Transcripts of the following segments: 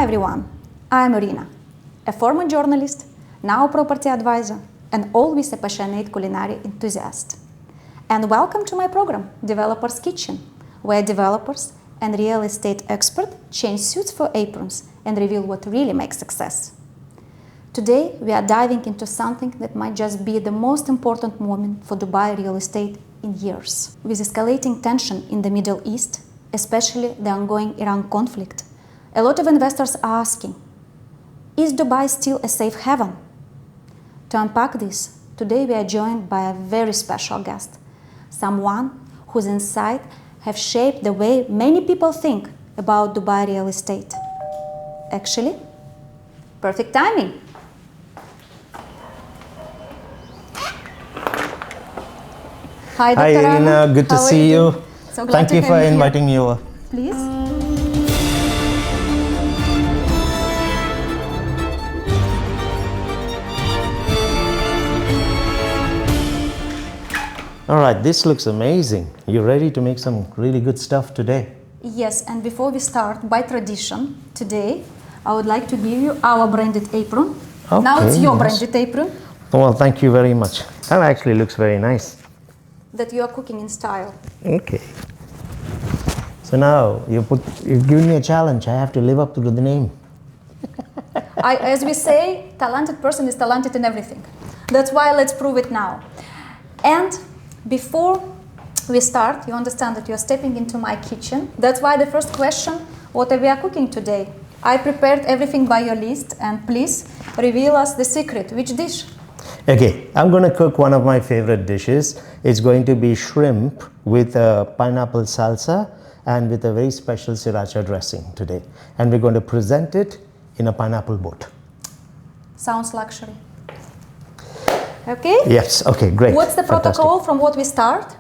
Hi everyone, I'm Irina, a former journalist, now property advisor, and always a passionate culinary enthusiast. And welcome to my program, Developer's Kitchen, where developers and real estate experts change suits for aprons and reveal what really makes success. Today, we are diving into something that might just be the most important moment for Dubai real estate in years. With escalating tension in the Middle East, especially the ongoing Iran conflict, a lot of investors are asking, is Dubai still a safe haven? To unpack this, today we are joined by a very special guest, someone whose insights have shaped the way many people think about Dubai real estate. Actually, perfect timing. Hi, Dr. Hi, Irina. Anand. Good to How are see you. So glad Thank to you have for here. inviting me over. Please. All right, this looks amazing. You ready to make some really good stuff today? Yes, and before we start, by tradition, today I would like to give you our branded apron. Now it's Okay, your nice. branded apron Well, thank you very much. That actually looks very nice. that you are cooking in style. Okay. So now you've given me a challenge. I have to live up to the name. As we say, talented person is talented in everything. That's why let's prove it now. And before we start, you understand that you're stepping into my kitchen. That's why the first question, what are we cooking today? I prepared everything by your list, and please reveal us the secret. Which dish? Okay, I'm going to cook one of my favorite dishes. It's going to be shrimp with a pineapple salsa and with a very special sriracha dressing today. And we're going to present it in a pineapple boat. Sounds luxury. Okay? Yes, okay, great. What's the Fantastic. protocol from what we start?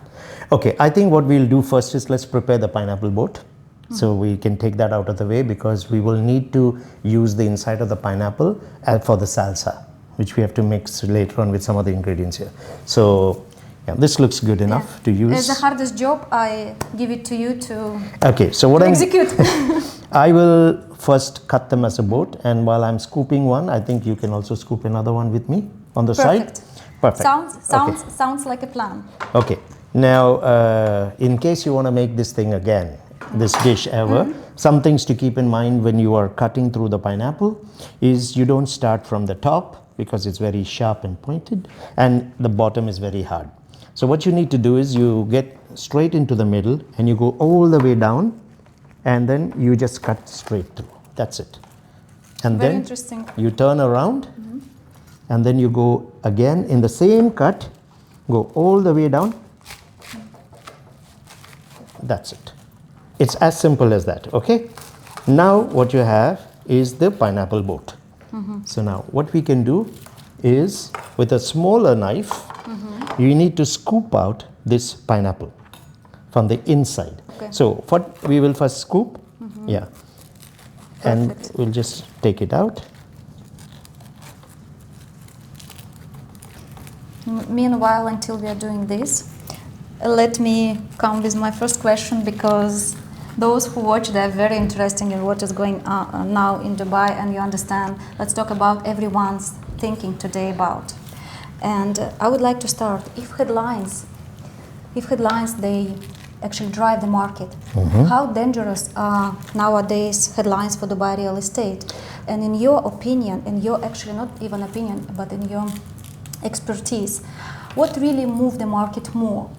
Okay, I think what we'll do first is let's prepare the pineapple boat. So we can take that out of the way because we will need to use the inside of the pineapple for the salsa, which we have to mix later on with some of the ingredients here. So yeah, this looks good enough to use. As the hardest job, I give it to you to Okay, so what execute. I will first cut them as a boat, and while I'm scooping one, I think you can also scoop another one with me on the Perfect. side. Perfect. Sounds like a plan. Okay. Now, in case you want to make this thing again, this dish ever, some things to keep in mind when you are cutting through the pineapple is you don't start from the top because it's very sharp and pointed, and the bottom is very hard. So what you need to do is you get straight into the middle and you go all the way down, and then you just cut straight through. That's it. And Very then interesting. you turn around, and then you go again in the same cut, go all the way down. That's it. It's as simple as that, okay? Now what you have is the pineapple boat. So now what we can do is with a smaller knife, you need to scoop out this pineapple from the inside. Okay. So what we will first scoop, yeah, and Perfect. we'll just take it out. Meanwhile, until we are doing this, let me come with my first question, because those who watch, they're very interested in what is going on now in Dubai, and you understand, let's talk about everyone's thinking today about. And I would like to start, if headlines they actually drive the market, how dangerous are nowadays headlines for Dubai real estate? And in your opinion, actually not even opinion, but in your expertise, what really moved the market more?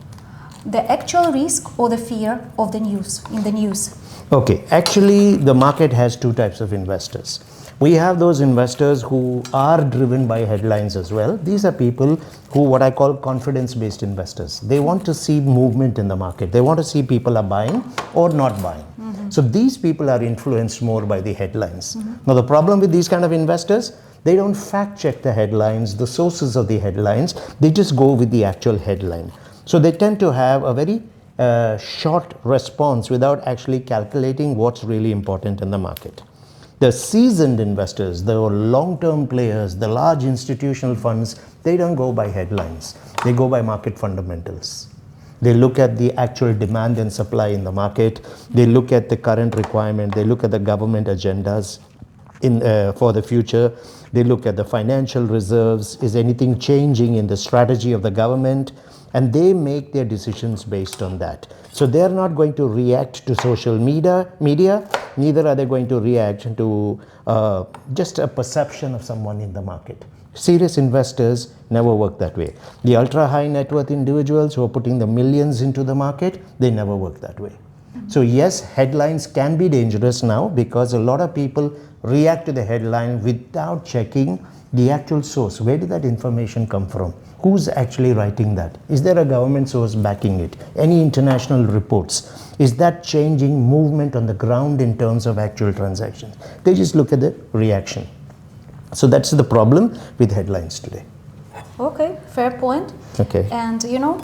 The actual risk or the fear of the news, in the news? Okay, actually the market has two types of investors. We have those investors who are driven by headlines as well. These are people who, what I call confidence-based investors. They want to see movement in the market. They want to see people are buying or not buying. So these people are influenced more by the headlines. Now the problem with these kind of investors, they don't fact check the headlines, the sources of the headlines. They just go with the actual headline. So they tend to have a very short response without actually calculating what's really important in the market. The seasoned investors, the long-term players, the large institutional funds, they don't go by headlines. They go by market fundamentals. They look at the actual demand and supply in the market. They look at the current requirement. They look at the government agendas. for the future. They look at the financial reserves. Is anything changing in the strategy of the government? And they make their decisions based on that. So they're not going to react to social media, neither are they going to react to just a perception of someone in the market. Serious investors never work that way. The ultra high net worth individuals who are putting the millions into the market, they never work that way. So yes, headlines can be dangerous now because a lot of people react to the headline without checking the actual source. Where did that information come from? Who's actually writing that? Is there a government source backing it? Any international reports? Is that changing movement on the ground in terms of actual transactions? They just look at the reaction. So that's the problem with headlines today. Okay, fair point. Okay. And you know,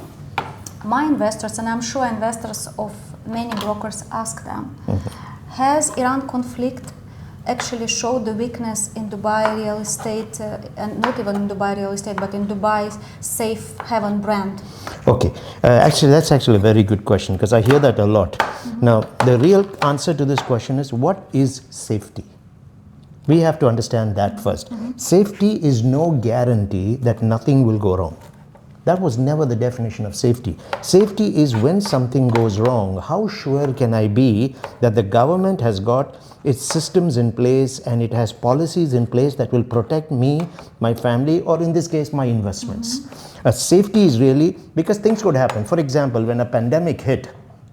my investors, and I'm sure investors of many brokers ask them, has Iran conflict actually showed the weakness in Dubai real estate, and not even in Dubai real estate, but in Dubai's safe haven brand? Okay, actually that's actually a very good question because I hear that a lot. Now, the real answer to this question is, what is safety? We have to understand that first. Safety is no guarantee that nothing will go wrong. That was never the definition of safety. Safety is when something goes wrong, how sure can I be that the government has got its systems in place and it has policies in place that will protect me, my family, or in this case, my investments. Safety is really, because things could happen. For example, when a pandemic hit,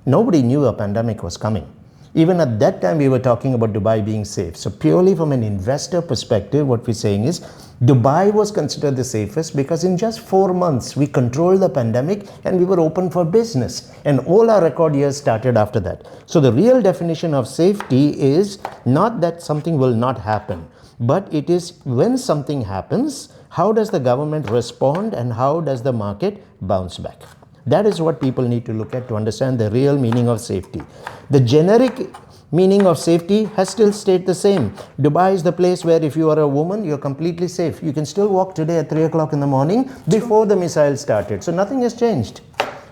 nobody knew a pandemic was coming. Even at that time, we were talking about Dubai being safe. So purely from an investor perspective, what we're saying is Dubai was considered the safest because in just 4 months, we controlled the pandemic and we were open for business. And all our record years started after that. So the real definition of safety is not that something will not happen, but it is when something happens, how does the government respond and how does the market bounce back? That is what people need to look at to understand the real meaning of safety. The generic meaning of safety has still stayed the same. Dubai is the place where if you are a woman, you're completely safe. You can still walk today at 3 o'clock in the morning before the missile started. So nothing has changed.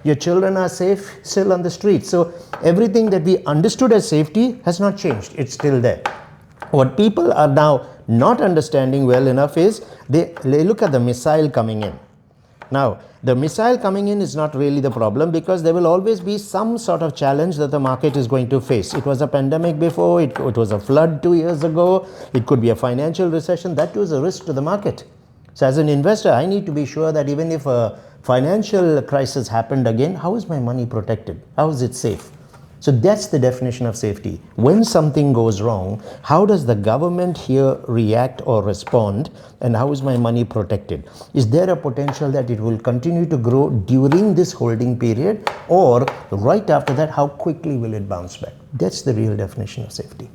Your children are safe still on the street. So everything that we understood as safety has not changed. It's still there. What people are now not understanding well enough is they look at the missile coming in. Now, the missile coming in is not really the problem because there will always be some sort of challenge that the market is going to face. It was a pandemic before, it was a flood 2 years ago, it could be a financial recession. That was a risk to the market. So as an investor, I need to be sure that even if a financial crisis happened again, how is my money protected? How is it safe? So that's the definition of safety. When something goes wrong, how does the government here react or respond, and how is my money protected? Is there a potential that it will continue to grow during this holding period, or right after that, how quickly will it bounce back? That's the real definition of safety.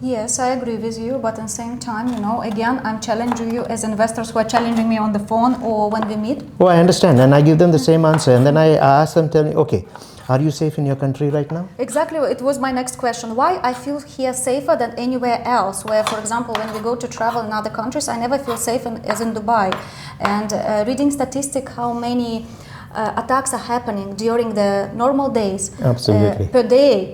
Yes, I agree with you, but at the same time, you know, again, I'm challenging you as investors who are challenging me on the phone or when we meet. Oh, I understand, and I give them the same answer, and then I ask them, tell me, okay, are you safe in your country right now? Exactly, it was my next question. Why I feel here safer than anywhere else? Where, for example, when we go to travel in other countries, I never feel safe as in Dubai. And reading statistics, how many attacks are happening during the normal days, Absolutely. per day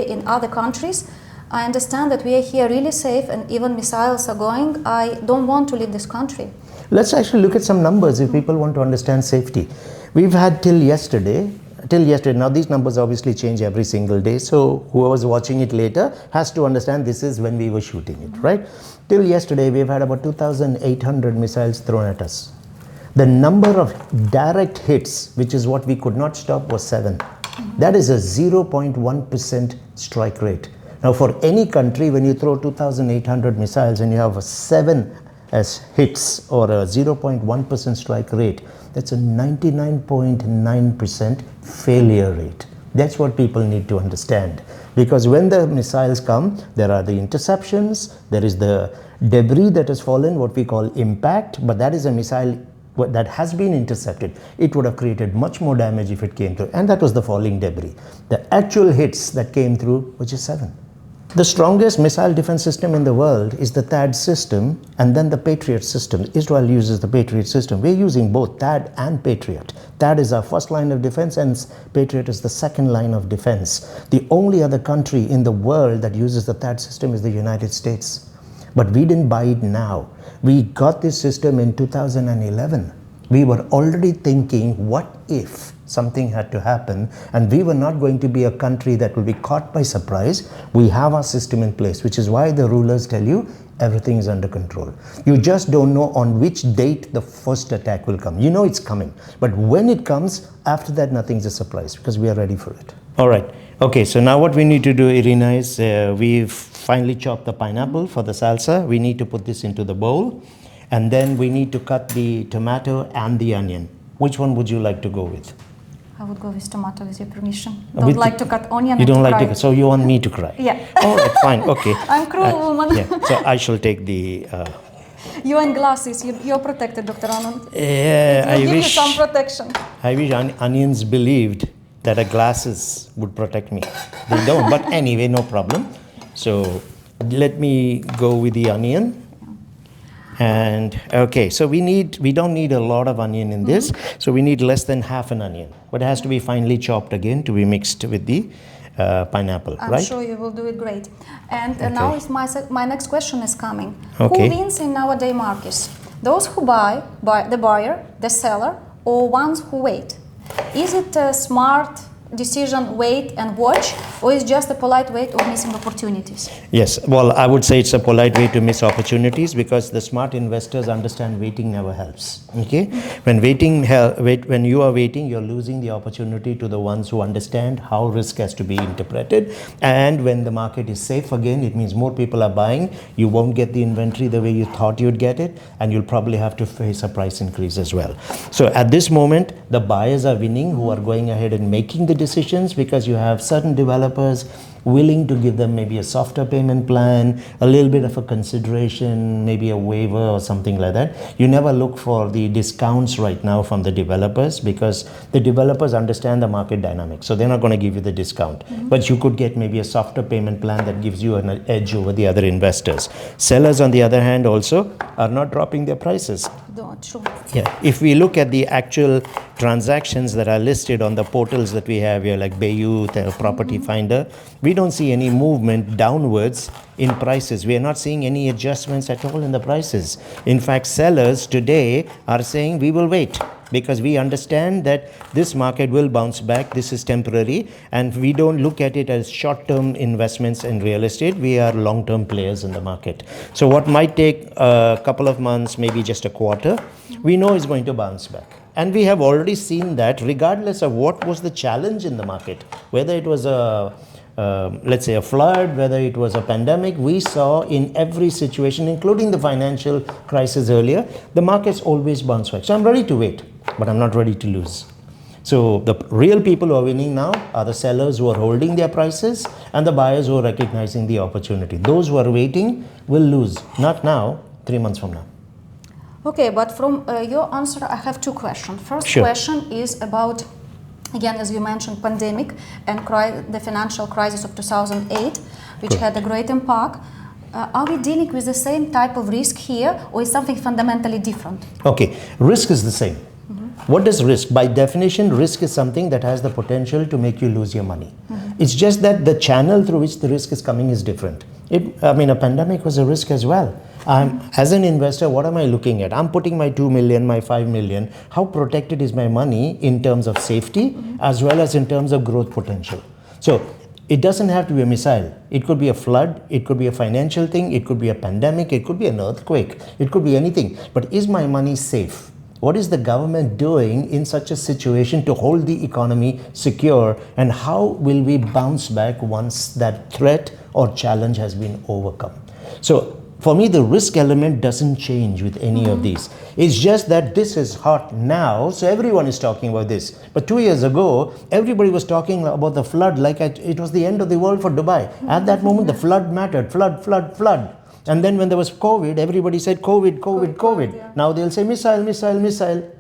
in other countries, I understand that we are here really safe, and even missiles are going. I don't want to leave this country. Let's actually look at some numbers if people want to understand safety. We've had till yesterday, now these numbers obviously change every single day, so whoever's watching it later has to understand this is when we were shooting it, right? Till yesterday, we've had about 2,800 missiles thrown at us. The number of direct hits, which is what we could not stop, was 7. That is a 0.1% strike rate. Now, for any country, when you throw 2,800 missiles and you have 7 as hits or a 0.1% strike rate, that's a 99.9% failure rate. That's what people need to understand. Because when the missiles come, there are the interceptions, there is the debris that has fallen, what we call impact, but that is a missile that has been intercepted. It would have created much more damage if it came through, and that was the falling debris. The actual hits that came through, which is 7. The strongest missile defense system in the world is the THAAD system, and then the Patriot system. Israel uses the Patriot system. We're using both THAAD and Patriot. THAAD is our first line of defense, and Patriot is the second line of defense. The only other country in the world that uses the THAAD system is the United States. But we didn't buy it now. We got this system in 2011. We were already thinking, what if something had to happen, and we were not going to be a country that will be caught by surprise. We have our system in place, which is why the rulers tell you everything is under control. You just don't know on which date the first attack will come. You know it's coming, but when it comes, after that nothing's a surprise because we are ready for it. All right. Okay, so now what we need to do, Irina, is we've finally chopped the pineapple for the salsa. We need to put this into the bowl, and then we need to cut the tomato and the onion. Which one would you like to go with? I would go with tomato, with your permission. Don't like to cut onion. You don't like cry. to, so you want me to cry? Yeah. All right, fine, okay. I'm cruel woman. Yeah, so I shall take the... You and glasses, you're protected, Dr. Anand. Yeah, I wish you some protection. I wish onions believed that glasses would protect me. They don't, but anyway, no problem. So let me go with the onion. And okay, so we don't need a lot of onion in this, so we need less than half an onion, but it has to be finely chopped again to be mixed with the pineapple, right? I'm sure you will do it great. And now is my next question is coming. Okay. Who wins in nowadays markets? Those who buy the buyer, the seller, or ones who wait? Is it a smart decision, wait and watch, or is just a polite way of missing opportunities? Yes, well, I would say it's a polite way to miss opportunities because the smart investors understand waiting never helps. Okay, when when you are waiting, you're losing the opportunity to the ones who understand how risk has to be interpreted. And when the market is safe again, it means more people are buying. You won't get the inventory the way you thought you'd get it, and you'll probably have to face a price increase as well. So at this moment, the buyers are winning who are going ahead and making the decisions because you have certain developers willing to give them maybe a softer payment plan, a little bit of a consideration, maybe a waiver or something like that. You never look for the discounts right now from the developers because the developers understand the market dynamics. So they're not going to give you the discount. But you could get maybe a softer payment plan that gives you an edge over the other investors. Sellers, on the other hand, also are not dropping their prices. True. Yeah, if we look at the actual transactions that are listed on the portals that we have here, like Bayouth or Property Finder, we don't see any movement downwards in prices. We are not seeing any adjustments at all in the prices. In fact, sellers today are saying we will wait because we understand that this market will bounce back. This is temporary, and we don't look at it as short-term investments in real estate. We are long-term players in the market. So what might take a couple of months, maybe just a quarter, we know is going to bounce back. And we have already seen that regardless of what was the challenge in the market, whether it was let's say a flood, whether it was a pandemic, we saw in every situation, including the financial crisis earlier, the markets always bounce back. So I'm ready to wait, but I'm not ready to lose. So the real people who are winning now are the sellers who are holding their prices and the buyers who are recognizing the opportunity. Those who are waiting will lose, not now, 3 months from now. Okay, but from your answer, I have two questions. First question is about, again, as you mentioned, pandemic and the financial crisis of 2008, which had a great impact. Are we dealing with the same type of risk here, or is something fundamentally different? Okay, risk is the same. What is risk? By definition, risk is something that has the potential to make you lose your money. It's just that the channel through which the risk is coming is different. A pandemic was a risk as well. As an investor, what am I looking at? I'm putting my 2 million, my 5 million. How protected is my money in terms of safety as well as in terms of growth potential? So it doesn't have to be a missile. It could be a flood. It could be a financial thing. It could be a pandemic. It could be an earthquake. It could be anything. But is my money safe? What is the government doing in such a situation to hold the economy secure, and how will we bounce back once that threat or challenge has been overcome? So for me, the risk element doesn't change with any of these. It's just that this is hot now, so everyone is talking about this. But 2 years ago, everybody was talking about the flood like it was the end of the world for Dubai. At that moment, the flood mattered. Flood. And then when there was COVID, everybody said COVID. Yeah. Now they'll say missile.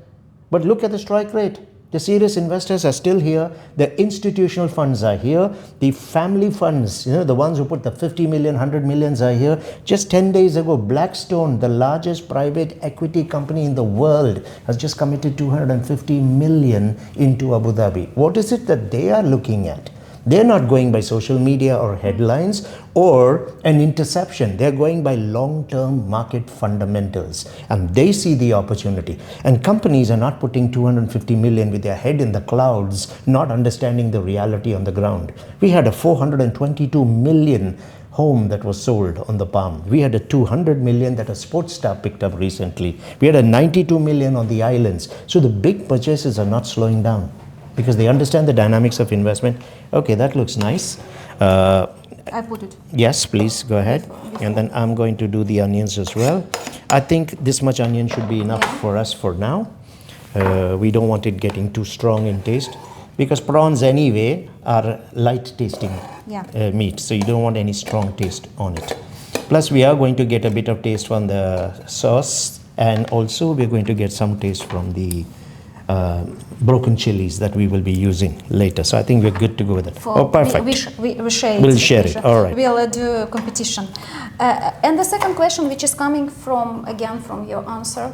But look at the strike rate. The serious investors are still here. The institutional funds are here. The family funds, the ones who put the 50 million, 100 millions are here. Just 10 days ago, Blackstone, the largest private equity company in the world, has just committed 250 million into Abu Dhabi. What is it that they are looking at? They're not going by social media or headlines or an interception. They're going by long-term market fundamentals, and they see the opportunity. And companies are not putting 250 million with their head in the clouds, not understanding the reality on the ground. We had a 422 million home that was sold on the Palm. We had a 200 million that a sports star picked up recently. We had a 92 million on the islands. So the big purchases are not slowing down because they understand the dynamics of investment. Okay, that looks nice. I put it. Yes, please go ahead. And then I'm going to do the onions as well. I think this much onion should be enough for us for now. We don't want it getting too strong in taste, because prawns anyway are light tasting meat, so you don't want any strong taste on it. Plus we are going to get a bit of taste from the sauce, and also we're going to get some taste from the broken chilies that we will be using later. So I think we're good to go with it. Perfect. We share it. We'll share it. All right. We'll do competition. And the second question, which is coming from, again, from your answer.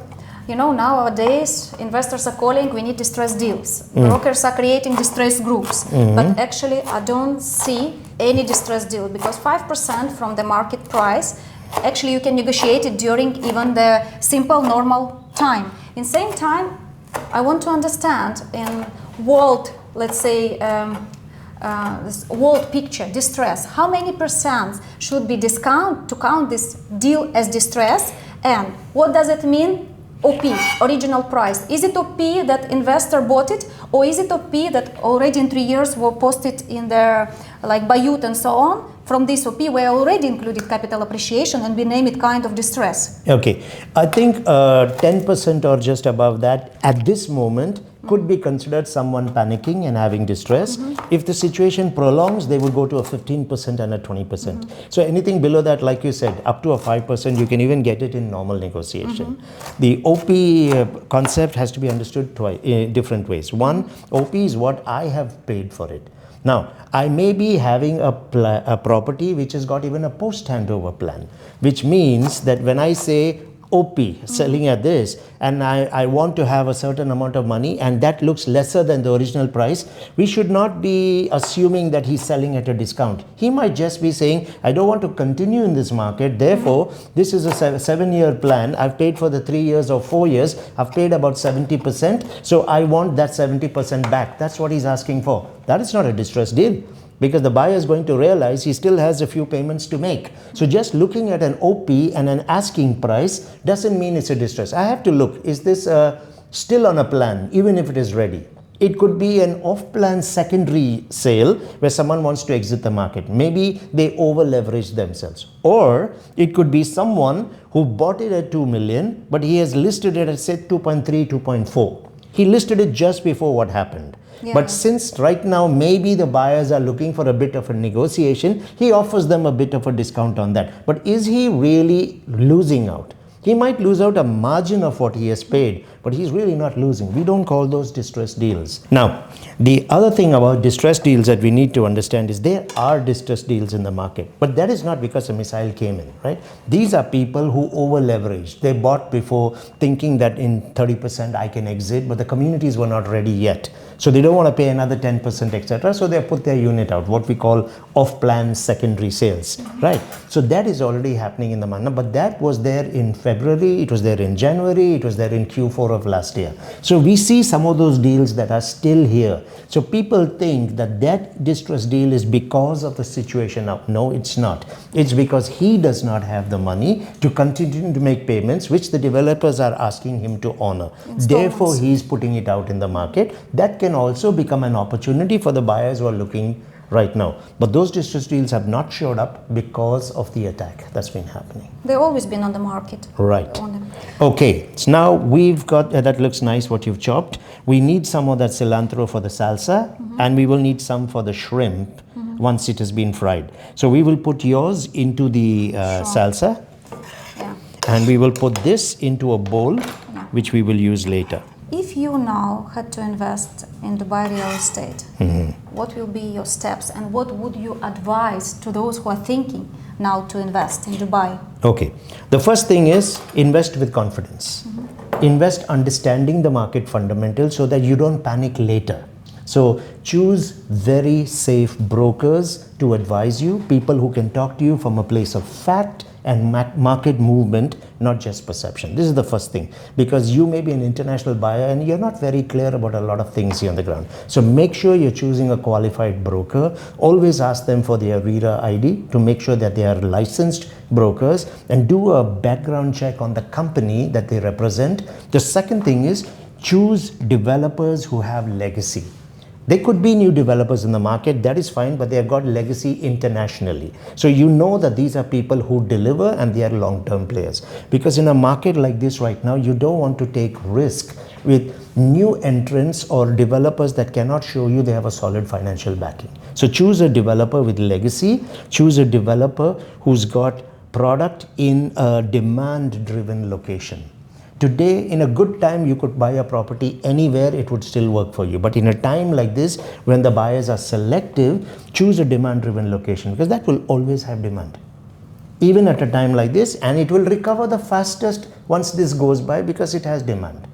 You know, nowadays investors are calling, we need distressed deals. Brokers are creating distressed groups. But actually I don't see any distressed deal, because 5% from the market price, actually you can negotiate it during even the simple normal time. In same time, I want to understand in world, let's say, this world picture, distress, how many percent should be discount to count this deal as distress, and what does it mean? OP, original price. Is it OP that investor bought it, or is it OP that already in 3 years were posted in their, like Bayut and so on? From this OP, we already included capital appreciation, and we name it kind of distress. Okay, I think 10% or just above that at this moment could be considered someone panicking and having distress. If the situation prolongs, they will go to a 15% and a 20%. So anything below that, like you said, up to a 5%, you can even get it in normal negotiation. The OP concept has to be understood in different ways. One, OP is what I have paid for it. Now, I may be having a property which has got even a post-handover plan, which means that when I say OP, selling at this, and I want to have a certain amount of money, and that looks lesser than the original price, we should not be assuming that he's selling at a discount. He might just be saying, I don't want to continue in this market, therefore, this is a 7-year plan, I've paid for the 3 years or 4 years, I've paid about 70%, so I want that 70% back. That's what he's asking for. That is not a distressed deal, because the buyer is going to realize he still has a few payments to make. So just looking at an OP and an asking price doesn't mean it's a distress. I have to look, is this still on a plan, even if it is ready? It could be an off-plan secondary sale where someone wants to exit the market. Maybe they over-leverage themselves. Or it could be someone who bought it at 2 million, but he has listed it at, say, 2.3, 2.4. He listed it just before what happened. But since right now maybe the buyers are looking for a bit of a negotiation, he offers them a bit of a discount on that. But is he really losing out? He might lose out a margin of what he has paid, but he's really not losing. We don't call those distressed deals. Now, the other thing about distressed deals that we need to understand is there are distressed deals in the market, but that is not because a missile came in, right? These are people who over-leveraged. They bought before thinking that in 30% I can exit, but the communities were not ready yet. So they don't want to pay another 10%, etc. So they put their unit out, what we call off-plan secondary sales, right? So that is already happening in the market, but that was there in February, it was there in January, it was there in Q4 of last year. So we see some of those deals that are still here. So people think that that distressed deal is because of the situation now. No, it's not. It's because he does not have the money to continue to make payments, which the developers are asking him to honor. Therefore, he's putting it out in the market. That can also become an opportunity for the buyers who are looking right now. But those distressed deals have not showed up because of the attack that's been happening. They've always been on the market. Right. Okay, so now we've got, that looks nice what you've chopped. We need some of that cilantro for the salsa, and we will need some for the shrimp once it has been fried. So we will put yours into the salsa, and we will put this into a bowl, which we will use later. If you now had to invest in Dubai real estate, what will be your steps, and what would you advise to those who are thinking now to invest in Dubai? Okay, the first thing is invest with confidence. Invest understanding the market fundamentals so that you don't panic later. So choose very safe brokers to advise you, people who can talk to you from a place of fact and market movement, not just perception. This is the first thing, because you may be an international buyer and you're not very clear about a lot of things here on the ground. So make sure you're choosing a qualified broker. Always ask them for their RERA ID to make sure that they are licensed brokers, and do a background check on the company that they represent. The second thing is choose developers who have legacy. There could be new developers in the market, that is fine, but they have got legacy internationally. So you know that these are people who deliver and they are long-term players. Because in a market like this right now, you don't want to take risk with new entrants or developers that cannot show you they have a solid financial backing. So choose a developer with legacy, choose a developer who's got product in a demand-driven location. Today, in a good time, you could buy a property anywhere, it would still work for you. But in a time like this, when the buyers are selective, choose a demand-driven location, because that will always have demand. Even at a time like this, and it will recover the fastest once this goes by, because it has demand.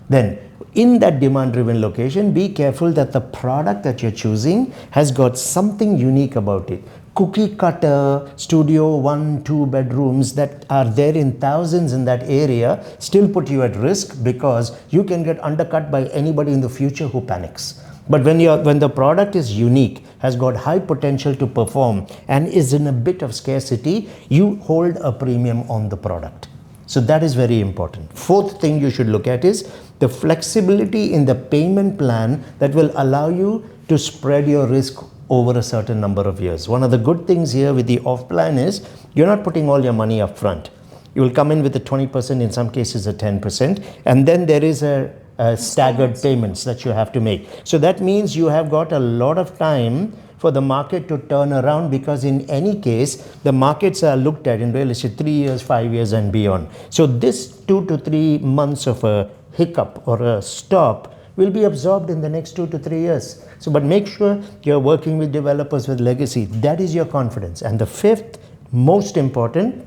Then, in that demand-driven location, be careful that the product that you're choosing has got something unique about it. Cookie cutter, studio, 1-2 bedrooms that are there in thousands in that area still put you at risk, because you can get undercut by anybody in the future who panics. But when the product is unique, has got high potential to perform, and is in a bit of scarcity, you hold a premium on the product. So that is very important. Fourth thing you should look at is the flexibility in the payment plan that will allow you to spread your risk over a certain number of years. One of the good things here with the off plan is you're not putting all your money up front. You will come in with a 20%, in some cases a 10%, and then there is a staggered payments that you have to make. So that means you have got a lot of time for the market to turn around, because in any case, the markets are looked at in real estate 3 years, 5 years and beyond. So this 2 to 3 months of a hiccup or a stop will be absorbed in the next 2 to 3 years. So, but make sure you're working with developers with legacy. That is your confidence. And the fifth, most important,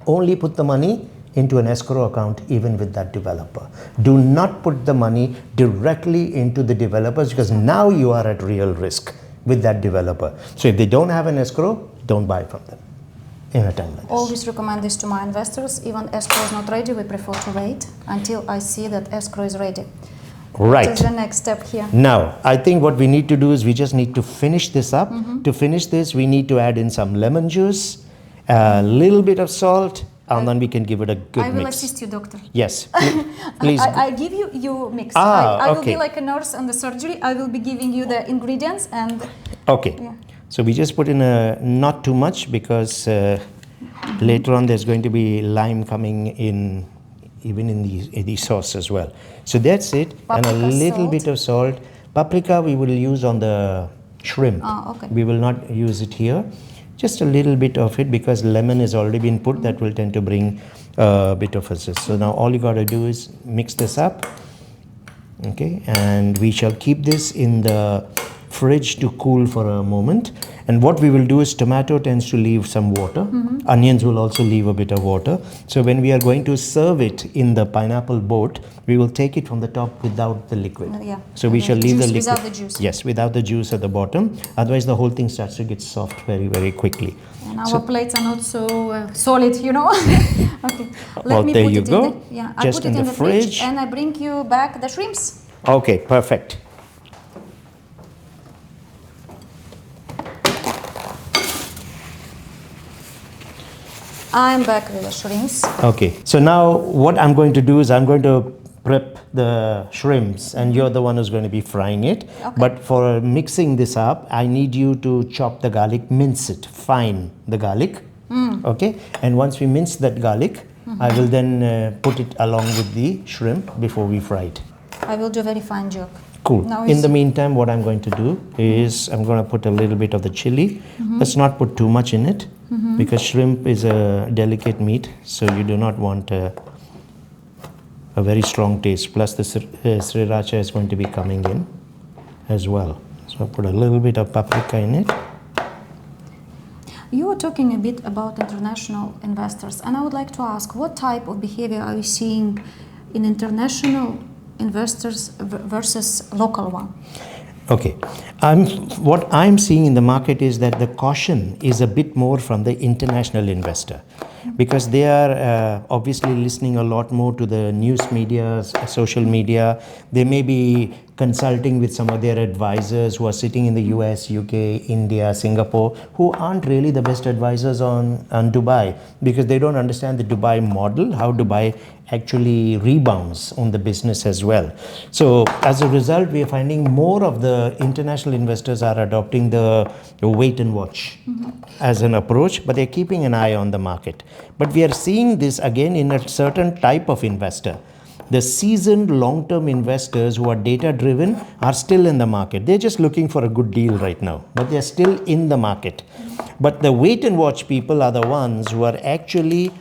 only put the money into an escrow account even with that developer. Do not put the money directly into the developers, because now you are at real risk with that developer. So if they don't have an escrow, don't buy from them in a time like this. Always recommend this to my investors. Even escrow is not ready, we prefer to wait until I see that escrow is ready. Right. What is the next step here? Now, I think what we need to do is we just need to finish this up. To finish this, we need to add in some lemon juice, a little bit of salt, and then we can give it a good mix. I will assist you, doctor. Yes, please. I give you, you mix. I will be like a nurse on the surgery. I will be giving you the ingredients and... Okay. Yeah. So we just put in not too much, because later on there's going to be lime coming in, even in the sauce as well. So that's it. Paprika, and a little salt. bit of salt. Paprika we will use on the shrimp. Okay. We will not use it here. Just a little bit of it, because lemon has already been put. That will tend to bring a bit of a zest. So now all you got to do is mix this up. Okay, and we shall keep this in the fridge to cool for a moment. And what we will do is, tomato tends to leave some water. Onions will also leave a bit of water. So when we are going to serve it in the pineapple boat, we will take it from the top without the liquid. Yeah. So we shall leave the liquid. Without the juice. Yes, without the juice at the bottom. Otherwise the whole thing starts to get soft very, very quickly. And our plates are not so solid, you know. Okay. Well, there you go. I Just put it in the fridge and I bring you back the shrimps. Okay, perfect. I'm back with the shrimps. Okay, so now what I'm going to do is I'm going to prep the shrimps, and you're the one who's going to be frying it. Okay. But for mixing this up, I need you to chop the garlic, mince it fine, the garlic. Okay, and once we mince that garlic, I will then put it along with the shrimp before we fry it. I will do a very fine job. Cool. In the meantime, what I'm going to do is I'm going to put a little bit of the chili. Let's not put too much in it, because shrimp is a delicate meat, so you do not want a very strong taste. Plus the sriracha is going to be coming in as well. So I'll put a little bit of paprika in it. You were talking a bit about international investors, and I would like to ask, what type of behavior are you seeing in international investors versus local one? Okay. What I'm seeing in the market is that the caution is a bit more from the international investor, because they are obviously listening a lot more to the news media, social media. They may be consulting with some of their advisors who are sitting in the US, UK, India, Singapore, who aren't really the best advisors on Dubai, because they don't understand the Dubai model, how Dubai actually rebounds on the business as well. So as a result, we are finding more of the international investors are adopting the wait and watch as an approach, but they're keeping an eye on the market. But we are seeing this again in a certain type of investor. The seasoned long-term investors who are data-driven are still in the market. They're just looking for a good deal right now, but they're still in the market. But the wait and watch people are the ones who are actually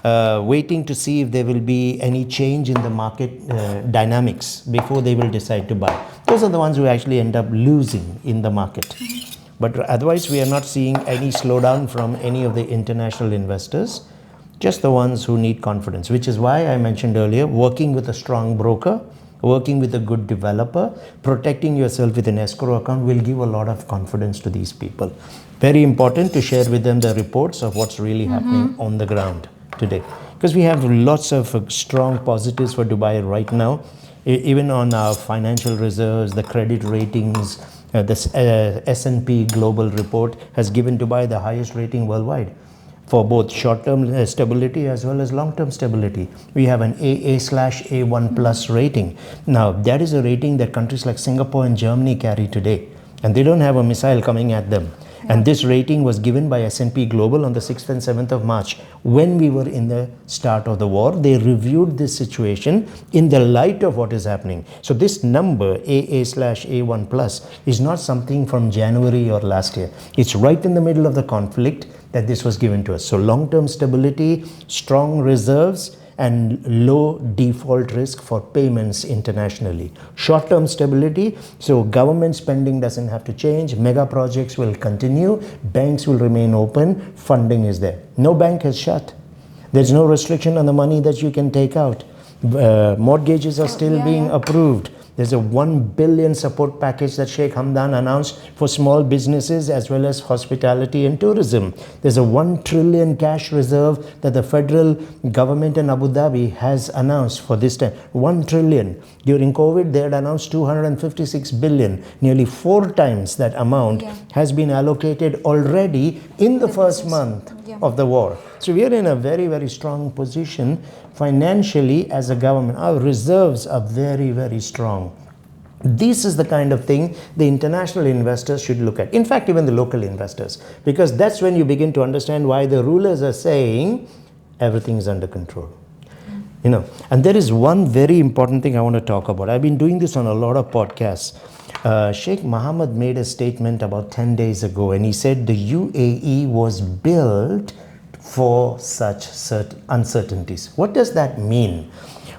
waiting to see if there will be any change in the market dynamics before they will decide to buy. Those are the ones who actually end up losing in the market. But otherwise, we are not seeing any slowdown from any of the international investors, just the ones who need confidence, which is why I mentioned earlier, working with a strong broker, working with a good developer, protecting yourself with an escrow account will give a lot of confidence to these people. Very important to share with them the reports of what's really happening on the ground today, because we have lots of strong positives for Dubai right now. Even on our financial reserves, the credit ratings, the S&P global report has given Dubai the highest rating worldwide for both short-term stability as well as long-term stability. We have an AA/A1 plus rating. Now, that is a rating that countries like Singapore and Germany carry today, and they don't have a missile coming at them. And this rating was given by S&P Global on the 6th and 7th of March. When we were in the start of the war, they reviewed this situation in the light of what is happening. So this number, AA/A1 plus, is not something from January or last year. It's right in the middle of the conflict that this was given to us. So long-term stability, strong reserves, and low default risk for payments internationally. Short-term stability, so government spending doesn't have to change, mega projects will continue, banks will remain open, funding is there. No bank has shut. There's no restriction on the money that you can take out. Mortgages are still being approved. There's a 1 billion support package that Sheikh Hamdan announced for small businesses as well as hospitality and tourism. There's a 1 trillion cash reserve that the federal government in Abu Dhabi has announced for this time. 1 trillion. During COVID, they had announced 256 billion. Nearly 4 times that amount has been allocated already in the first month of the war. So we are in a very, very strong position financially as a government. Our reserves are very, very strong. This is the kind of thing the international investors should look at. In fact, even the local investors, because that's when you begin to understand why the rulers are saying everything is under control. You know, and there is one very important thing I want to talk about. I've been doing this on a lot of podcasts. Sheikh Mohammed made a statement about 10 days ago, and he said the UAE was built for such uncertainties. What does that mean?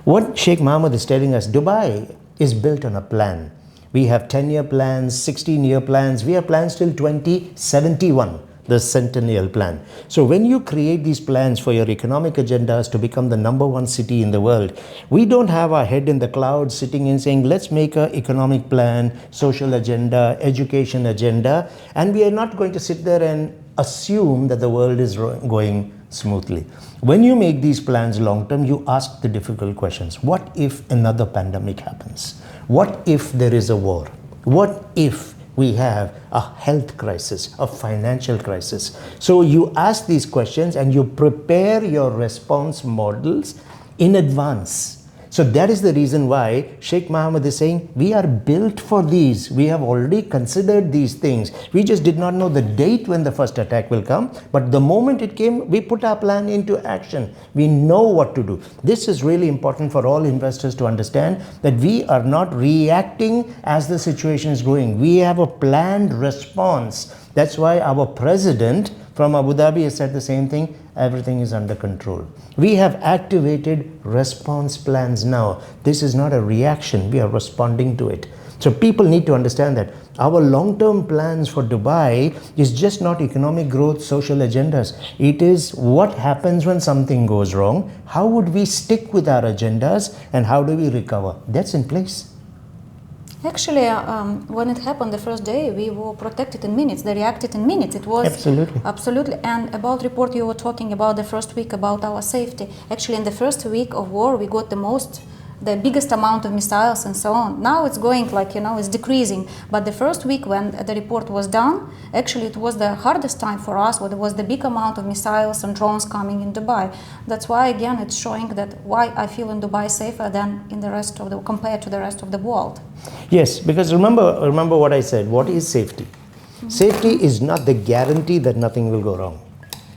What Sheikh Mohammed is telling us, Dubai is built on a plan. We have 10-year plans, 16-year plans. We have plans till 2071, the centennial plan. So when you create these plans for your economic agendas to become the #1 city in the world, we don't have our head in the clouds sitting in saying, let's make an economic plan, social agenda, education agenda, and we are not going to sit there and assume that the world is going smoothly. When you make these plans long term, you ask the difficult questions. What if another pandemic happens? What if there is a war? What if we have a health crisis, a financial crisis? So you ask these questions and you prepare your response models in advance. So that is the reason why Sheikh Mohammed is saying we are built for these. We have already considered these things. We just did not know the date when the first attack will come. But the moment it came, we put our plan into action. We know what to do. This is really important for all investors to understand, that we are not reacting as the situation is going. We have a planned response. That's why our president from Abu Dhabi has said the same thing. Everything is under control. We have activated response plans now. This is not a reaction. We are responding to it. So people need to understand that our long-term plans for Dubai is just not economic growth, social agendas. It is what happens when something goes wrong. How would we stick with our agendas and how do we recover? That's in place. Actually, when it happened the first day, we were protected in minutes. They reacted in minutes. It was absolutely. And about report you were talking about the first week about our safety. Actually, in the first week of war, we got the biggest amount of missiles and so on. Now it's going like, it's decreasing. But the first week when the report was done, actually it was the hardest time for us, where there was the big amount of missiles and drones coming in Dubai. That's why, again, it's showing that why I feel in Dubai safer than in the rest of compared to the rest of the world. Yes, because remember what I said. What is safety? Safety is not the guarantee that nothing will go wrong.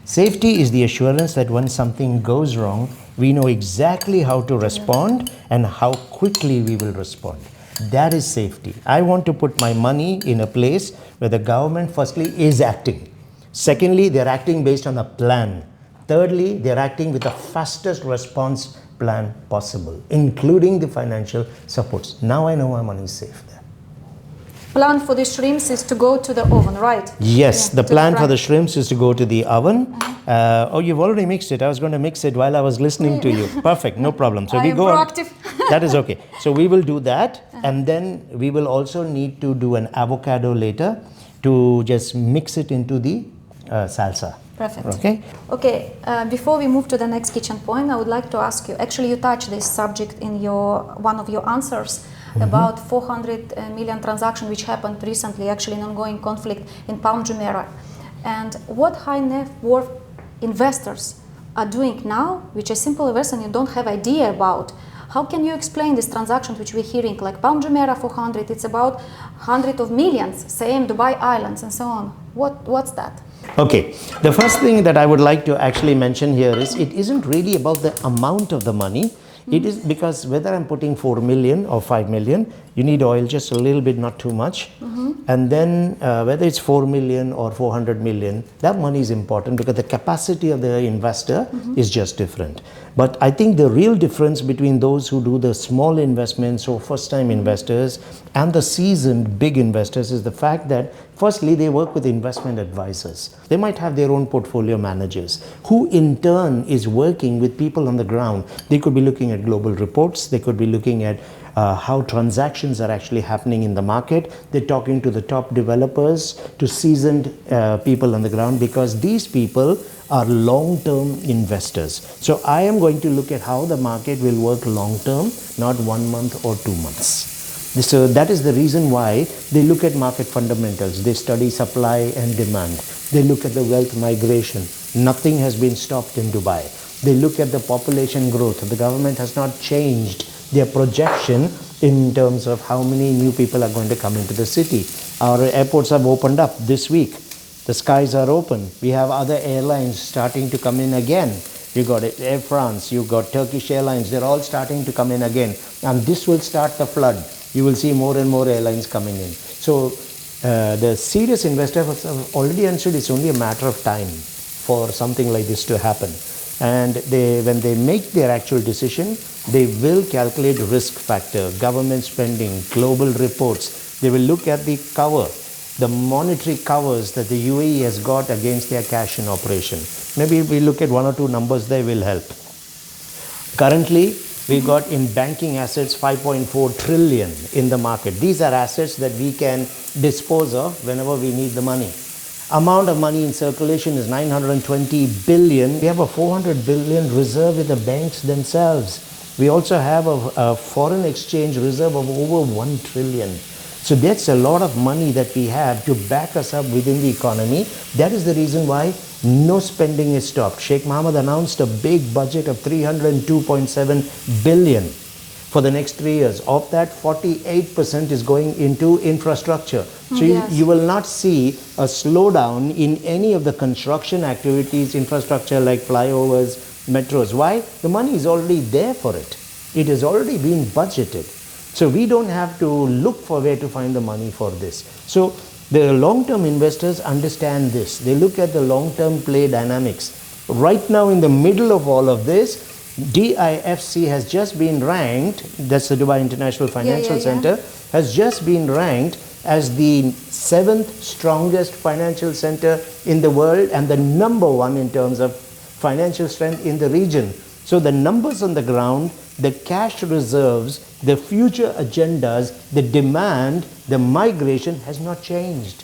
Safety is the assurance that when something goes wrong, we know exactly how to respond and how quickly we will respond. That is safety. I want to put my money in a place where the government, firstly, is acting. Secondly, they're acting based on a plan. Thirdly, they're acting with the fastest response plan possible, including the financial supports. Now I know my money is safe there. Plan for the shrimps is to go to the oven, right? Yes, the plan for the shrimps is to go to the oven. Oh, you've already mixed it. I was going to mix it while I was listening to you. Perfect, no problem. So we go proactive. That is okay. So we will do that, and then we will also need to do an avocado later to just mix it into the salsa. Perfect. Okay. Okay. Before we move to the next kitchen point, I would like to ask you. Actually, you touched this subject in one of your answers about 400 million transaction which happened recently, actually, in ongoing conflict in Palm Jumeirah, and what high net worth investors are doing now, which a simple investors you don't have idea about. How can you explain these transactions which we're hearing, like Palm Jumeirah 400? It's about hundreds of millions, same Dubai Islands and so on. What's that? Okay, the first thing that I would like to actually mention here is it isn't really about the amount of the money. It is because whether I'm putting 4 million or 5 million, you need oil just a little bit, not too much. And then whether it's 4 million or 400 million, that money is important because the capacity of the investor is just different. But I think the real difference between those who do the small investments or first-time investors and the seasoned big investors is the fact that firstly, they work with investment advisors. They might have their own portfolio managers who in turn is working with people on the ground. They could be looking at global reports. They could be looking at how transactions are actually happening in the market. They're talking to the top developers, to seasoned people on the ground, because these people are long-term investors. So I am going to look at how the market will work long-term, not 1 month or 2 months. So that is the reason why they look at market fundamentals. They study supply and demand. They look at the wealth migration. Nothing has been stopped in Dubai. They look at the population growth. The government has not changed their projection in terms of how many new people are going to come into the city. Our airports have opened up this week. The skies are open. We have other airlines starting to come in again. You got Air France, you got Turkish Airlines. They're all starting to come in again. And this will start the flood. You will see more and more airlines coming in. So the serious investor has already understood it's only a matter of time for something like this to happen. And when they make their actual decision, they will calculate risk factor, government spending, global reports. They will look at the cover, the monetary covers that the UAE has got against their cash in operation. Maybe if we look at 1 or 2 numbers, they will help. Currently, we got in banking assets 5.4 trillion in the market. These are assets that we can dispose of whenever we need the money. Amount of money in circulation is 920 billion. We have a 400 billion reserve with the banks themselves. We also have a foreign exchange reserve of over 1 trillion. So that's a lot of money that we have to back us up within the economy. That is the reason why no spending is stopped. Sheikh Mohammed announced a big budget of 302.7 billion for the next 3 years. Of that, 48% is going into infrastructure. So you will not see a slowdown in any of the construction activities, infrastructure like flyovers, metros. Why? The money is already there for it. It has already been budgeted. So we don't have to look for where to find the money for this. So the long-term investors understand this. They look at the long-term play dynamics. Right now, in the middle of all of this, DIFC has just been ranked, that's the Dubai International Financial Center, has just been ranked as the 7th strongest financial center in the world and the number 1 in terms of financial strength in the region. So the numbers on the ground the cash reserves, the future agendas, the demand, the migration has not changed.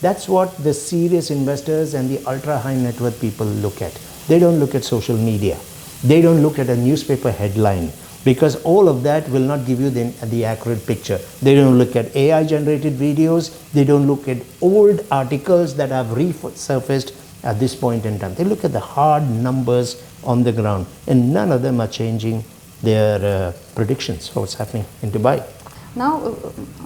That's what the serious investors and the ultra high net worth people look at. They don't look at social media. They don't look at a newspaper headline, because all of that will not give you the accurate picture. They don't look at AI generated videos. They don't look at old articles that have resurfaced at this point in time. They look at the hard numbers on the ground, and none of them are changing their predictions for what's happening in Dubai. Now,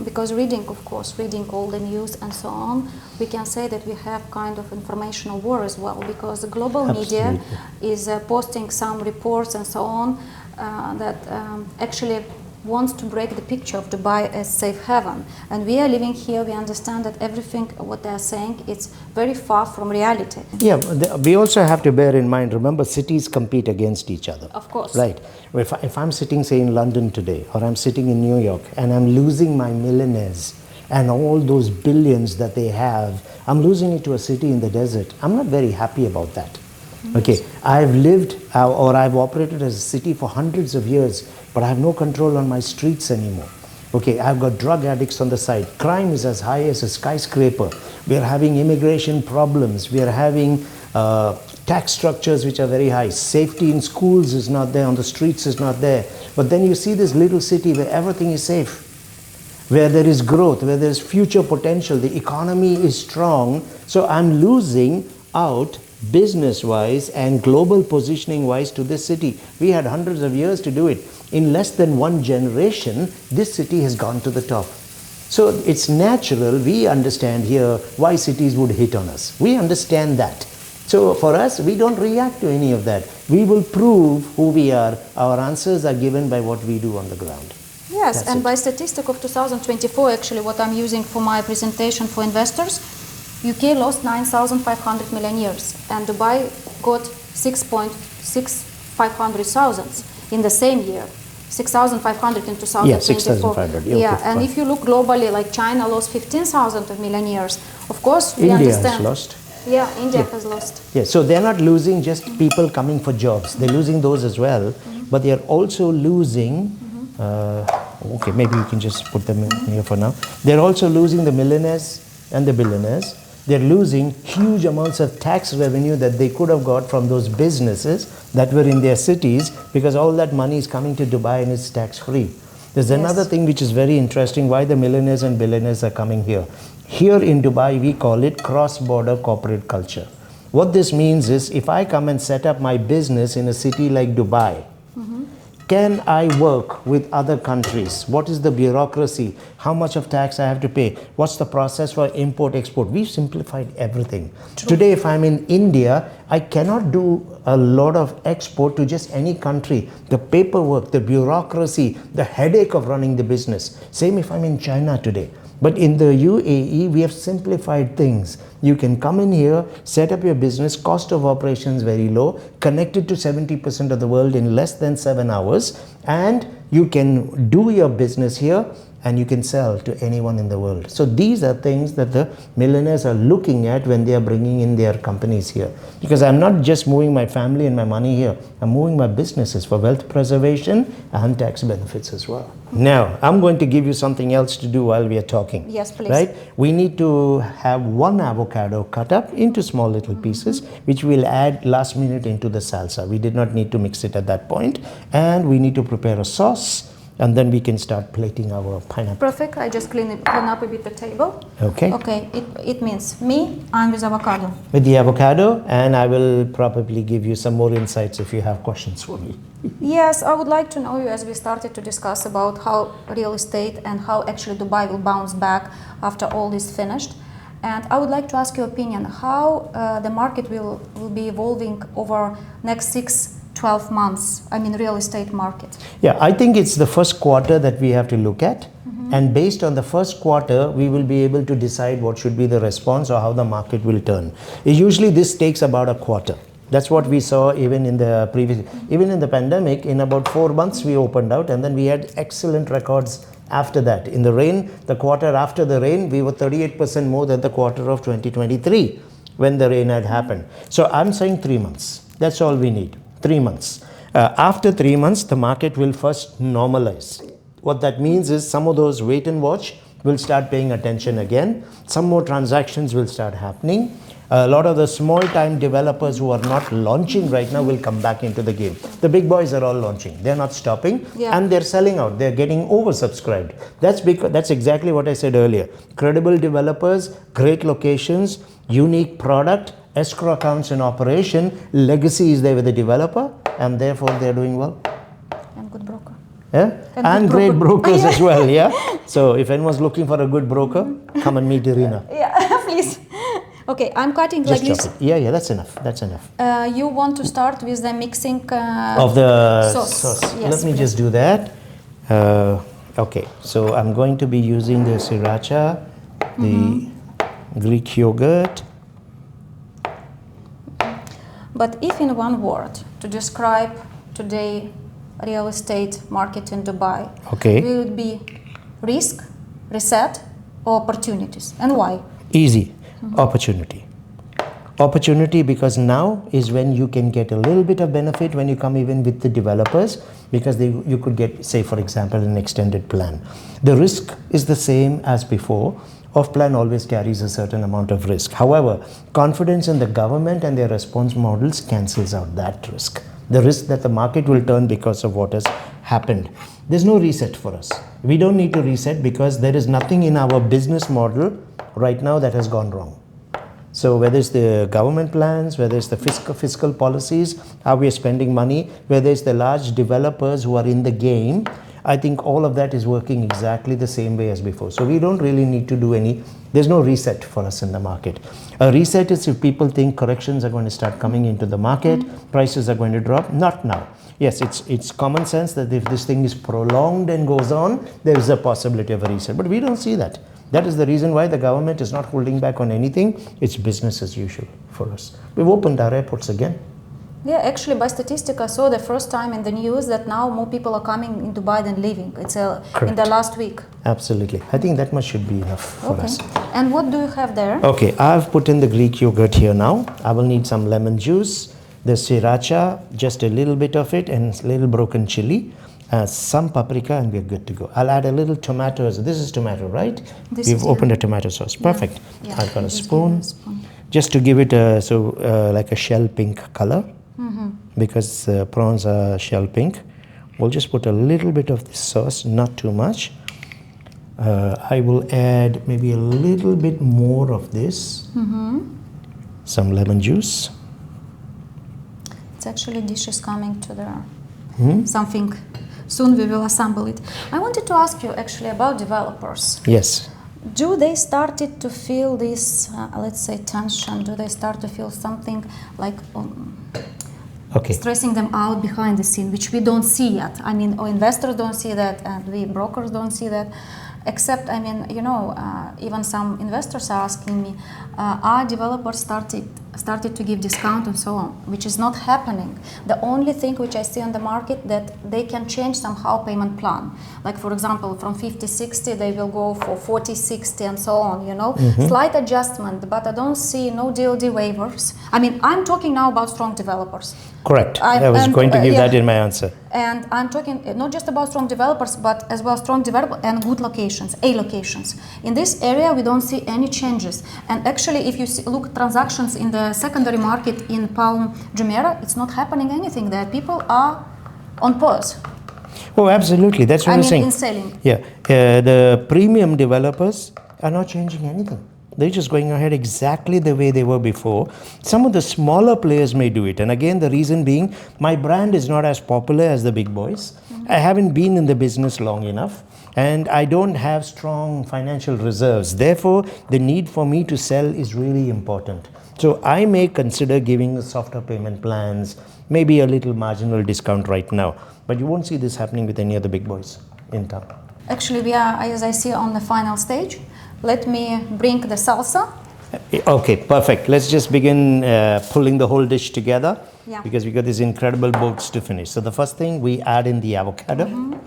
because reading all the news and so on, we can say that we have kind of informational war as well, because the global media is posting some reports and so on that actually wants to break the picture of Dubai as safe haven. And we are living here, we understand that everything what they are saying, it's very far from reality. Yeah, we also have to bear in mind, remember, cities compete against each other. Of course. Right. If I'm sitting, say, in London today, or I'm sitting in New York, and I'm losing my millionaires and all those billions that they have, I'm losing it to a city in the desert. I'm not very happy about that. Okay, I've lived or I've operated as a city for hundreds of years, but I have no control on my streets anymore. Okay, I've got drug addicts on the side. Crime is as high as a skyscraper. We are having immigration problems. We are having tax structures which are very high. Safety in schools is not there, on the streets is not there. But then you see this little city where everything is safe, where there is growth, where there is future potential. The economy is strong. So I'm losing out business-wise and global positioning-wise to this city. We had hundreds of years to do it. In less than one generation, this city has gone to the top. So it's natural, we understand here why cities would hit on us. We understand that. So for us, we don't react to any of that. We will prove who we are. Our answers are given by what we do on the ground. Yes, That's and it. by statistic of 2024, actually what I'm using for my presentation for investors, UK lost 9,500 millionaires and Dubai got 6,500,000 in the same year. 6,500 in 2024. Yeah, 6,500. Yeah, okay, and fine. if you look globally, like China lost 15,000 of millionaires. Of course, we India understand. has lost. Yeah, India has lost. Yeah, so they're not losing just people coming for jobs. They're losing those as well, but they're also losing, okay, maybe you can just put them in here for now. They're also losing the millionaires and the billionaires. They're losing huge amounts of tax revenue that they could have got from those businesses that were in their cities, because all that money is coming to Dubai and it's tax-free. There's another thing which is very interesting, why the millionaires and billionaires are coming here. Here in Dubai, we call it cross-border corporate culture. What this means is, if I come and set up my business in a city like Dubai, can I work with other countries? What is the bureaucracy? How much of tax I have to pay? What's the process for import, export? We've simplified everything. True. Today, if I'm in India, I cannot do a lot of export to just any country. The paperwork, the bureaucracy, the headache of running the business. Same if I'm in China today. But in the UAE, we have simplified things. You can come in here, set up your business, cost of operations very low, connected to 70% of the world in less than 7 hours, and you can do your business here and you can sell to anyone in the world. So these are things that the millionaires are looking at when they are bringing in their companies here. Because I'm not just moving my family and my money here, I'm moving my businesses for wealth preservation and tax benefits as well. Now, I'm going to give you something else to do while we are talking. Yes, please. Right? We need to have one avocado cut up into small little pieces, which we'll add last minute into the salsa. We did not need to mix it at that point. And we need to prepare a sauce. And then we can start plating our pineapple. Perfect. I just clean up a bit the table. Okay. Okay. It means me, I'm with avocado. With the avocado, and I will probably give you some more insights if you have questions for me. Yes, I would like to know you, as we started to discuss about how real estate and how actually Dubai will bounce back after all is finished. And I would like to ask your opinion, how the market will be evolving over next 6-12 months, I mean real estate market. Yeah, I think it's the first quarter that we have to look at. And based on the first quarter, we will be able to decide what should be the response or how the market will turn. Usually this takes about a quarter. That's what we saw even in the even in the pandemic. In about 4 months we opened out, and then we had excellent records after that. In the rain, the quarter after the rain, we were 38% more than the quarter of 2023 when the rain had happened. So I'm saying 3 months. That's all we need. 3 months. After 3 months, the market will first normalize. What that means is some of those wait and watch will start paying attention again. Some more transactions will start happening. A lot of the small time developers who are not launching right now will come back into the game. The big boys are all launching. They're not stopping, and they're selling out. They're getting oversubscribed. That's exactly what I said earlier. Credible developers, great locations, unique product, escrow accounts in operation, legacy is there with the developer, and therefore they're doing well. And good broker. Yeah? And great brokers as well, yeah? So if anyone's looking for a good broker, come and meet Irina. Yeah, please. Okay, I'm cutting Just like this. Yeah, that's enough. That's enough. You want to start with the mixing of the sauce. Yes, Let me just do that. Okay, so I'm going to be using the sriracha, the Greek yogurt. But if in one word to describe today real estate market in Dubai, will it be risk, reset, or opportunities, and why? Easy. Opportunity. Opportunity because now is when you can get a little bit of benefit when you come even with the developers, because you could get, say for example, an extended plan. The risk is the same as before. Off-plan always carries a certain amount of risk. However, confidence in the government and their response models cancels out that risk. The risk that the market will turn because of what has happened. There's no reset for us. We don't need to reset because there is nothing in our business model right now that has gone wrong. So whether it's the government plans, whether it's the fiscal policies, how we are spending money, whether it's the large developers who are in the game, I think all of that is working exactly the same way as before. So we don't really need to do there's no reset for us in the market. A reset is if people think corrections are going to start coming into the market, prices are going to drop. Not now. Yes, it's common sense that if this thing is prolonged and goes on, there is a possibility of a reset. But we don't see that. That is the reason why the government is not holding back on anything. It's business as usual for us. We've opened our airports again. Yeah, actually, by statistics, I saw the first time in the news that now more people are coming in Dubai than leaving. It's in the last week. Absolutely. I think that much should be enough for us. And what do you have there? Okay, I've put in the Greek yogurt here now. I will need some lemon juice, the sriracha, just a little bit of it, and a little broken chili, some paprika, and we're good to go. I'll add a little tomatoes. This is tomato, right? We've opened a tomato sauce. Perfect. Yeah. I've got a spoon, just to give it like a shell pink color. Because prawns are shell pink. We'll just put a little bit of this sauce, not too much. I will add maybe a little bit more of this. Some lemon juice. It's actually dishes coming to the something. Soon we will assemble it. I wanted to ask you actually about developers. Yes. Do they started to feel this, let's say, tension? Do they start to feel something like stressing them out behind the scene, which we don't see yet? I mean, our investors don't see that, and we brokers don't see that. Except, I mean, even some investors are asking me, are developers started to give discount and so on, which is not happening. The only thing which I see on the market that they can change somehow payment plan. Like, for example, from 50-60, they will go for 40-60 and so on, Slight adjustment, but I don't see no DOD waivers. I mean, I'm talking now about strong developers. Correct. I was going to give that in my answer. And I'm talking not just about strong developers, but as well strong developers and good locations, A locations. In this area, we don't see any changes. And actually, if you look at transactions in the secondary market in Palm Jumeirah, it's not happening anything there. People are on pause. Oh, absolutely. That's what I'm saying. In selling. Yeah. The premium developers are not changing anything. They're just going ahead exactly the way they were before. Some of the smaller players may do it. And again, the reason being, my brand is not as popular as the big boys. I haven't been in the business long enough. And I don't have strong financial reserves. Therefore, the need for me to sell is really important. So I may consider giving softer payment plans, maybe a little marginal discount right now. But you won't see this happening with any of the big boys in town. Actually, we are, as I see, on the final stage. Let me bring the salsa. Okay, perfect. Let's just begin pulling the whole dish together, because we got these incredible boats to finish. So the first thing, we add in the avocado.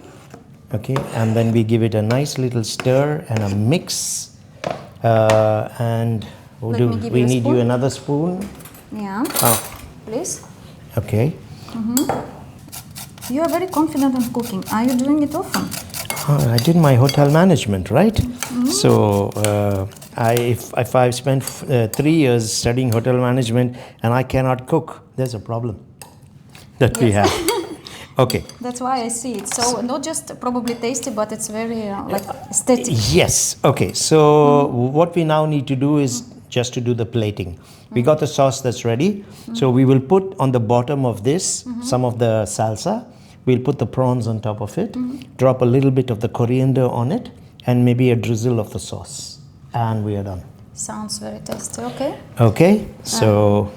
Okay, and then we give it a nice little stir and a mix. And we need you another spoon. Yeah. Please. Okay. You are very confident in cooking. Are you doing it often? I did my hotel management, right? So if I've spent 3 years studying hotel management and I cannot cook, there's a problem that we have. Okay. That's why I see it. So not just probably tasty, but it's very like aesthetic. Yes. Okay. So what we now need to do is just to do the plating. We got the sauce that's ready. So we will put on the bottom of this some of the salsa. We'll put the prawns on top of it, drop a little bit of the coriander on it, and maybe a drizzle of the sauce. And we are done. Sounds very tasty. Okay. Okay. So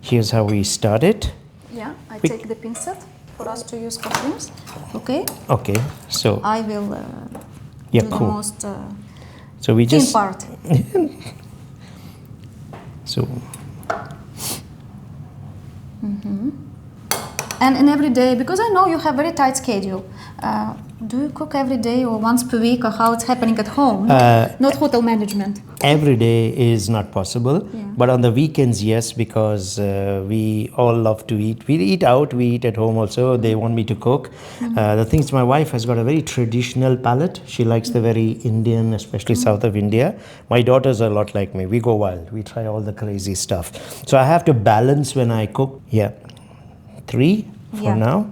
here's how we start it. Yeah, I take the pincet for us to use for things. Okay. Okay. So I will yeah, do cool. the most So we thin just part. so And in every day, because I know you have very tight schedule, do you cook every day or once per week, or how it's happening at home? Not hotel management. every day is not possible, but on the weekends, yes, because we all love to eat. We eat out, we eat at home also. They want me to cook. The thing is, my wife has got a very traditional palate. She likes the very Indian, especially south of India. My daughters are a lot like me. We go wild. We try all the crazy stuff. So I have to balance when I cook. Yeah. 3 for now.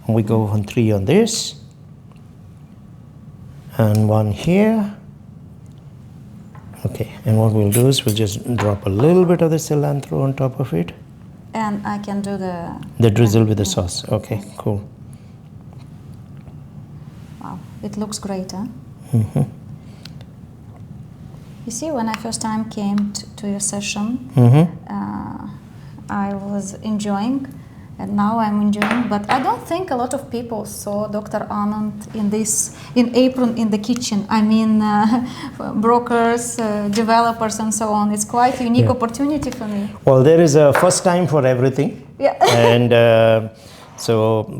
And we go on 3 on this. And 1 here. Okay, and what we'll do is we'll just drop a little bit of the cilantro on top of it. And I can do the drizzle with the sauce. Okay, cool. Wow, it looks great, huh? You see, when I first time came to your session, I was enjoying, and now I'm enjoying. But I don't think a lot of people saw Dr. Anand in apron in the kitchen. I mean, brokers, developers, and so on. It's quite a unique opportunity for me. Well, there is a first time for everything. Yeah. And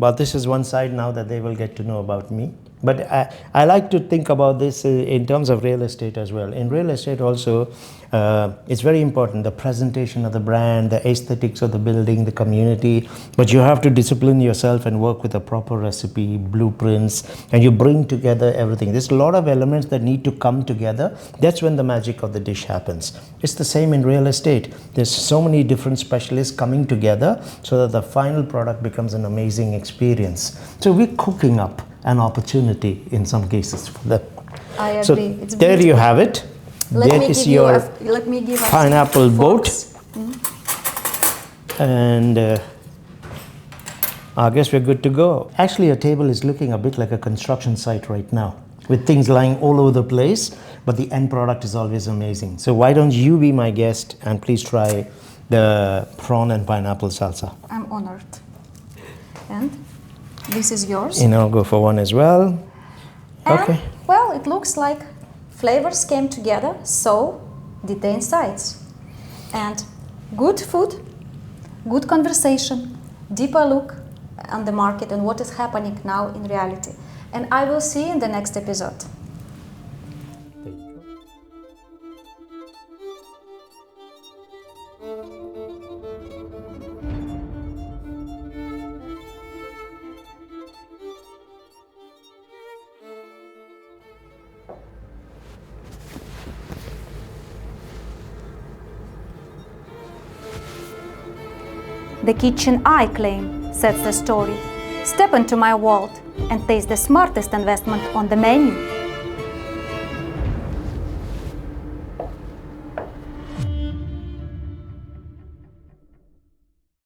but this is one side now that they will get to know about me. But I like to think about this in terms of real estate as well. In real estate also, it's very important, the presentation of the brand, the aesthetics of the building, the community. But you have to discipline yourself and work with a proper recipe, blueprints, and you bring together everything. There's a lot of elements that need to come together. That's when the magic of the dish happens. It's the same in real estate. There's so many different specialists coming together so that the final product becomes an amazing experience. So we're cooking up an opportunity in some cases for them. I agree. So It's there you have it. There is your pineapple boat. And I guess we're good to go. Actually, your table is looking a bit like a construction site right now, with things lying all over the place, but the end product is always amazing. So why don't you be my guest and please try the prawn and pineapple salsa. I'm honored. And this is yours. And I'll go for one as well. And, okay. Well, it looks like flavors came together, so did the insights. And good food, good conversation, deeper look on the market and what is happening now in reality. And I will see you in the next episode. The kitchen I claim sets the story. Step into my world and taste the smartest investment on the menu.